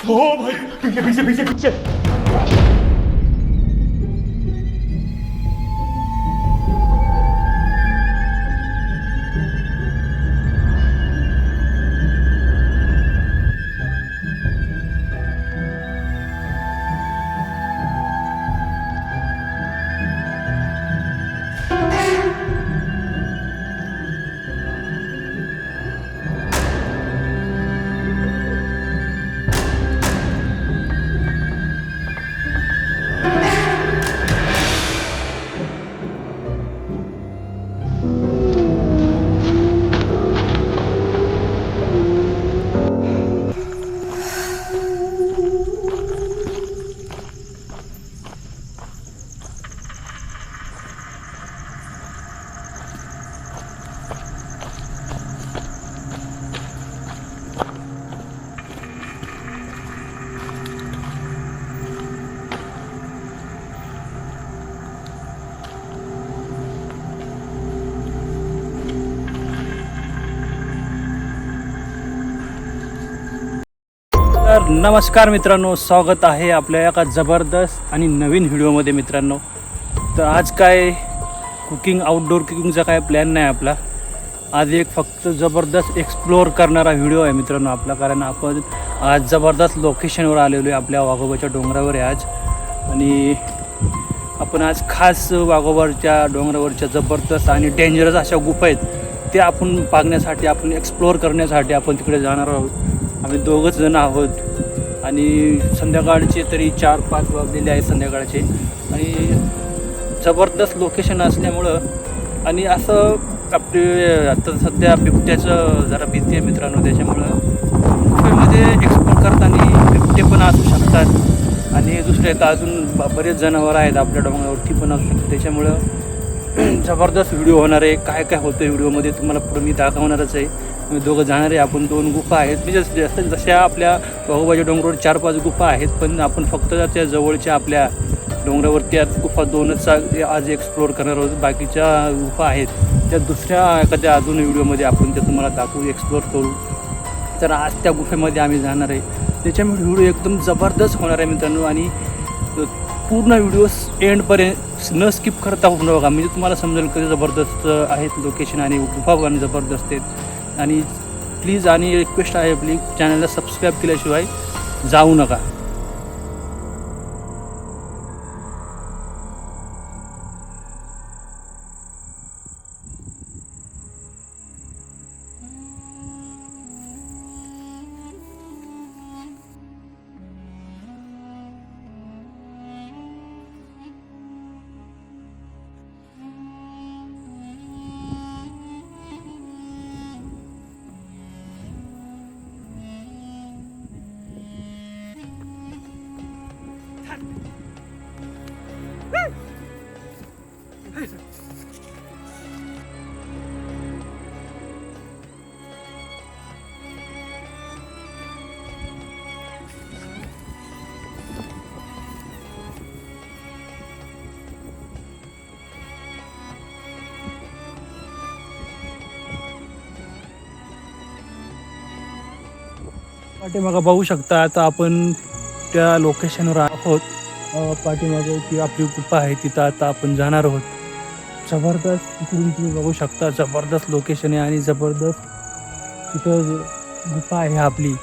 हो भाई, पीछे पीछे पीछे पीछे। तर नमस्कार मित्रांनो, स्वागत आहे आपल्या एका जबरदस्त आणि नवीन व्हिडिओमध्ये मित्रांनो. तर आज काय आउटडोर कुकिंगचा काय प्लॅन नाही आपला. आज एक फक्त जबरदस्त एक्सप्लोअर करणारा व्हिडिओ आहे मित्रांनो आपला, कारण आपण आज जबरदस्त लोकेशनवर आलेलो आहे. आपल्या वाघोबाच्या डोंगरावर आहे आज, आणि आपण आज खास वाघोबाच्या डोंगरावरच्या जबरदस्त आणि डेंजरस अशा गुफा आहेत ते आपण पाहण्यासाठी, आपण एक्सप्लोअर करण्यासाठी आपण तिकडे जाणार आहोत. आम्ही दोघंच जण आहोत आणि संध्याकाळचे तरी 4-5 वाजलेले आहेत संध्याकाळचे, आणि जबरदस्त लोकेशन असल्यामुळं, आणि असं आपले आता सध्या बिबट्याचं जरा भीती आहे मित्रांनो, त्याच्यामुळं गुफेमध्ये एक्सप्लोअर करताना बिबटे पण असू शकतात आणि दुसरे आता अजून बरेच जनावरं आहेत आपल्या डोंगरावरती पण असू शकतात. त्याच्यामुळं जबरदस्त व्हिडिओ होणार आहे. काय काय होतं व्हिडिओमध्ये तुम्हाला पुढे मी दाखवणारच आहे. आम्ही दोघं जाणार आहे. आपण 2 गुफा आहेत, म्हणजे जशा आपल्या वाघोबाच्या डोंगरावर 4-5 गुफा आहेत, पण आपण फक्त त्या जवळच्या आपल्या डोंगरावर त्या गुफा 2च आज एक्सप्लोअर करणार आहोत. बाकीच्या गुफा आहेत त्या दुसऱ्या एखाद्या अजून व्हिडिओमध्ये आपण त्या तुम्हाला दाखवू, एक्सप्लोअर करू. तर आज त्या गुफेमध्ये आम्ही जाणार आहे. त्याच्यामुळे व्हिडिओ एकदम जबरदस्त होणार आहे मित्रांनो, आणि पूर्ण व्हिडिओ एंडपर्यंत न स्किप करता होऊन बघा, म्हणजे तुम्हाला समजेल कधी जबरदस्त आहेत लोकेशन आणि गुफा पण जबरदस्त आहेत. आणि प्लीज, आणि रिक्वेस्ट आहे आपली, चॅनलला सबस्क्राईब केल्याशिवाय जाऊ नका. पाठीमागं बघू शकता, आता आपण त्या लोकेशनवर आहोत. पाठीमागं ती आपली गुफा आहे, तिथं आता आपण जाणार आहोत. जबरदस्त तिकडून तुम्ही बघू शकता, जबरदस्त लोकेशन आहे आणि जबरदस्त तिथं गुफा आहे आपली.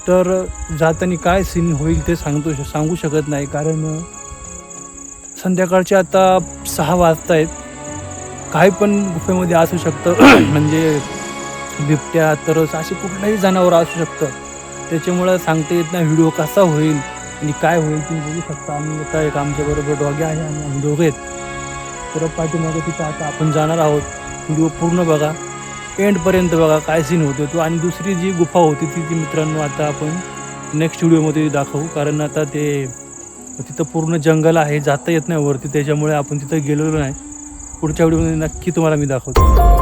तर जाताना काय सीन होईल ते सांगू शकत नाही, कारण संध्याकाळचे आता 6 वाजता आहेत. काही पण गुफेमध्ये असू शकतं म्हणजे बिबट्या, तरस, असे कुठलंही जनावर असू शकतं. त्याच्यामुळं सांगता येत नाही व्हिडिओ कसा होईल आणि काय होईल. तुम्ही बघू शकता, आम्ही आता एक आमच्याबरोबर डॉगी आहे आणि आम्ही दोघे आहेत. तर पाठीमागं तिथं आता आपण जाणार आहोत. व्हिडिओ पूर्ण बघा, एंडपर्यंत बघा काय सीन होतो तो. आणि दुसरी जी गुफा होती ती मित्रांनो आता आपण नेक्स्ट व्हिडिओमध्ये दाखवू, कारण आता ते तिथं पूर्ण जंगल आहे, जाता येत नाही वरती, त्याच्यामुळे आपण तिथं गेलेलो नाही. पुढच्या व्हिडिओमध्ये नक्की तुम्हाला मी दाखवतो.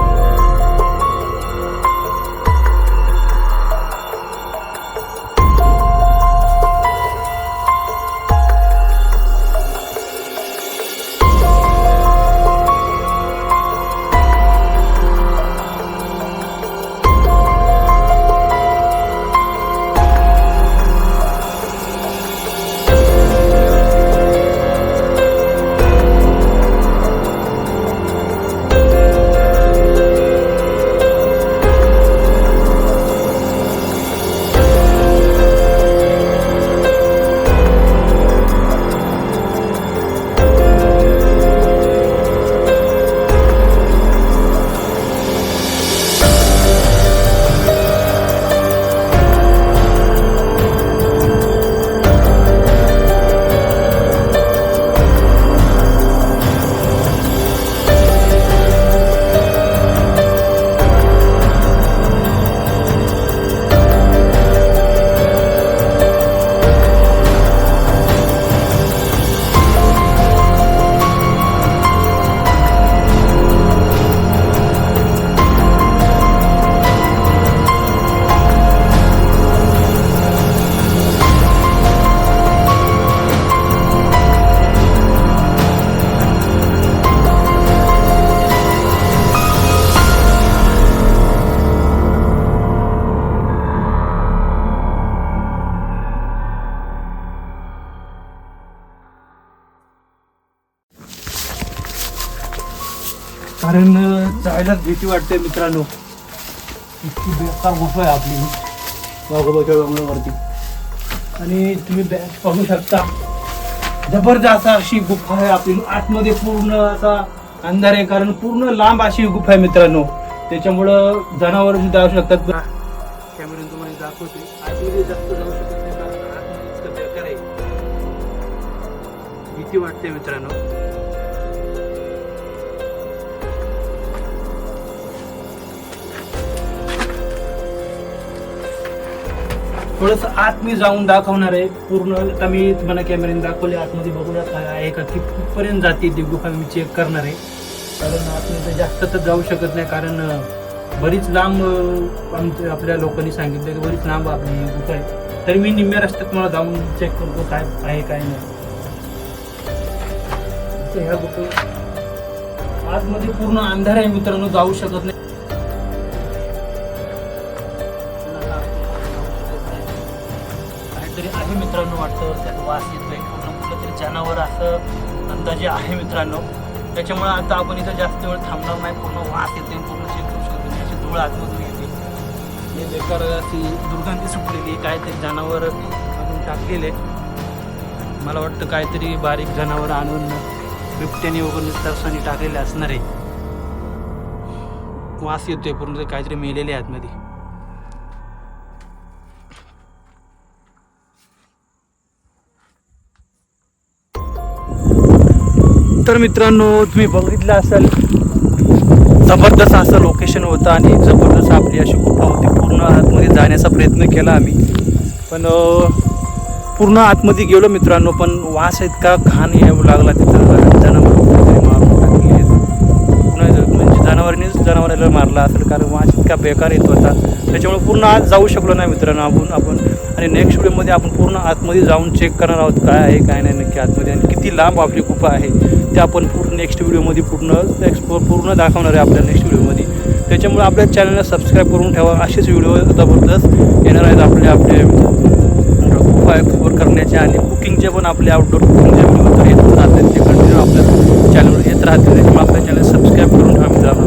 कारण जायलाच भीती वाटते मित्रांनो. इतकी बेकार गुफा आहे आपली वाघोबाच्या डोंगरावरती. आणि तुम्ही बॅग पाहू शकता, जबरदस्त अशी गुफा आहे आपली. आतमध्ये पूर्ण असा अंधार आहे, कारण पूर्ण लांब अशी गुफा आहे मित्रांनो. त्याच्यामुळं जनावर जाऊ शकतात. कॅमेऱ्याने तुम्हाला दाखवते, आतमध्ये जास्त जाऊ शकत नाही कारण आतमध्ये इतकं बेकार आहे, भीती वाटते मित्रांनो. थोडस आत मी जाऊन दाखवणार आहे पूर्ण. आता मी तुम्हाला कॅमेऱ्याने दाखवले, आतमध्ये बघूया काय आहे का, कितपर्यंत जाते ती गुफा मी चेक करणार आहे. कारण आतमध्ये जास्त तर जाऊ शकत नाही, कारण बरीच लांब आपल्या लोकांनी सांगितलं की बरीच लांब आपली गुफा आहे. तरी मी निम्म्या रस्त्यात मला जाऊन चेक करतो काय आहे काय नाही. ह्या गुफा आतमध्ये पूर्ण अंधार आहे मित्रांनो, जाऊ शकत नाही. काहीतरी आहे मित्रांनो, वाटतं त्यात वास येतोय, पूर्ण कुठलं तरी जनावर असं अंदाजे आहे मित्रांनो. त्याच्यामुळे आता आपण इथं जास्त वेळ थांबणार नाही. पूर्ण वास येते, पूर्ण चेक करू शकतो. अशी धूळ आतमधून येते, हे बेकार अशी दुर्गंधी सुटलेली, काहीतरी जनावर आणून टाकलेले. मला वाटतं काहीतरी बारीक जनावर आणून बिबट्याने वगैरे तरसाने टाकलेले असणार आहे. वास येतोय, पूर्ण काहीतरी मेलेले आतमध्ये. तर मित्रांनो, तुम्ही बघितलं असेल, जबरदस्त असं लोकेशन होतं आणि जबरदस्त आपली अशी गुफा होती. पूर्ण आतमध्ये जाण्याचा प्रयत्न केला आम्ही, पण पूर्ण आतमध्ये गेलो मित्रांनो. पण वास इतका घाण येऊ लागला तिथं, जनावर मारून टाकले म्हणजे जनावराला मारला असेल, कारण वास इतका बेकार येत होता. त्याच्यामुळे पूर्ण आत जाऊ शकलो नाही मित्रांनो आपण. आणि नेक्स्ट व्हिडिओमध्ये आपण पूर्ण आतमध्ये जाऊन चेक करणार आहोत काय आहे काय नाही नक्की आतमध्ये, आणि किती लांब आपली गुफा आहे ते आपण पूर्ण नेक्स्ट व्हिडिओमध्ये पूर्ण दाखवणार आहे आपल्या नेक्स्ट व्हिडिओमध्ये. त्याच्यामुळे आपल्या चॅनलला सबस्क्राईब करून ठेवा. असेच व्हिडिओ जबरदस्त येणार आहेत आपले गुफा एक्सप्लोर करण्याचे आणि कुकिंगचे पण आपले आउटडोर कुकिंगचे व्हिडिओ तर येत राहतात, ते कंटिन्यू आपल्या चॅनलवर येत राहतील. त्याच्यामुळे आपल्या चॅनल सबस्क्राईब करून ठेवा मित्रांनो.